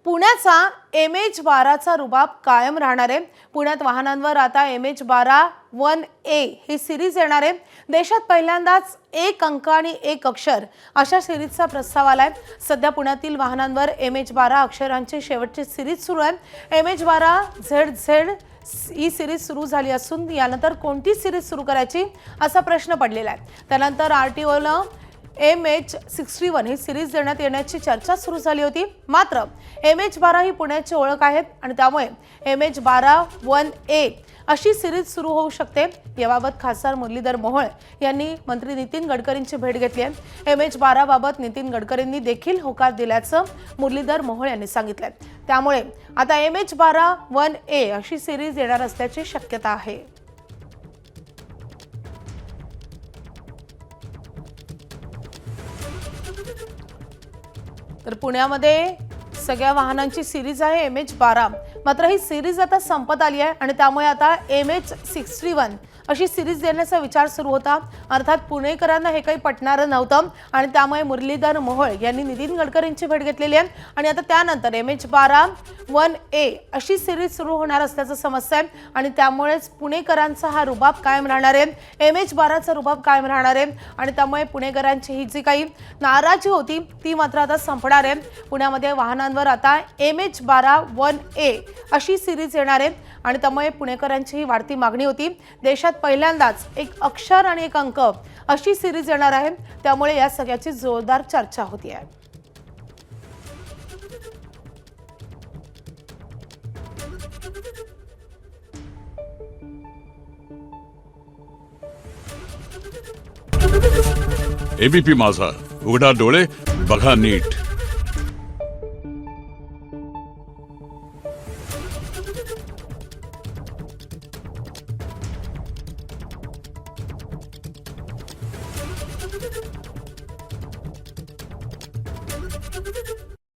पुण्याचा MH12चा रुबाब कायम राहणार आहे। पुण्यात वाहनांवर आता MH12 1A ही सिरीज येणार आहे। देशात पहिल्यांदाच एक अंक आणि एक अक्षर अशा सिरीजचा प्रस्ताव आलाय। सध्या पुण्यातील वाहनांवर MH12 अक्षरांची शेवटची सिरीज सुरू आहे। MH12 ZZ ही सिरीज सुरू झाली असून यानंतर कोणती सिरीज सुरू करायची असा प्रश्न पडलेला आहे। त्यानंतर RTOनं MH61 ही सिरीज देण्यात येण्याची चर्चा सुरू झाली होती। मात्र MH12 ही पुण्याची ओळख आहे आणि त्यामुळे MH12 1A अशी सिरीज सुरू होऊ शकते। याबाबत खासदार मुरलीधर मोहोळ यांनी मंत्री नितीन गडकरींची भेट घेतली आहे। MH12 बाबत नितीन गडकरींनी देखील होकार दिल्याचं मुरलीधर मोहोळ यांनी सांगितलं। त्यामुळे आता MH12 1A अशी सिरीज येणार असल्याची शक्यता आहे। तर पुण्यामध्ये सगळ्या वाहनांची सिरीज आहे MH12। मात्र ही सिरीज आता संपत आली आहे आणि त्यामुळे आता MH61 अशी सिरीज देण्याचा विचार सुरू होता। अर्थात पुणेकरांना हे काही पटणार नव्हतं आणि त्यामुळे मुरलीधर मोहोळ यांनी नितीन गडकरींची भेट घेतलेली आहे आणि आता त्यानंतर MH12 1A अशी सिरीज सुरू होणार असल्याचं समजतंय आणि त्यामुळेच पुणेकरांचा हा रुबाब कायम राहणार आहे। MH12चा रुबाब कायम राहणार आहे आणि त्यामुळे पुणेकरांची ही जी काही नाराजी होती ती मात्र आता संपणार आहे। पुण्यामध्ये वाहनांवर आता MH12 1A अशी सिरीज येणार आहे आणि त्यामुळे पुणेकरांची ही वाढती मागणी होती। देशात पहिल्यांदाच एक अक्षर आणि एक अंक अशी सिरीज येणार आहे। त्यामुळे या सगळ्याची जोरदार चर्चा होती आहे। एबीपी माझा, उघडा डोळे बघा नीट।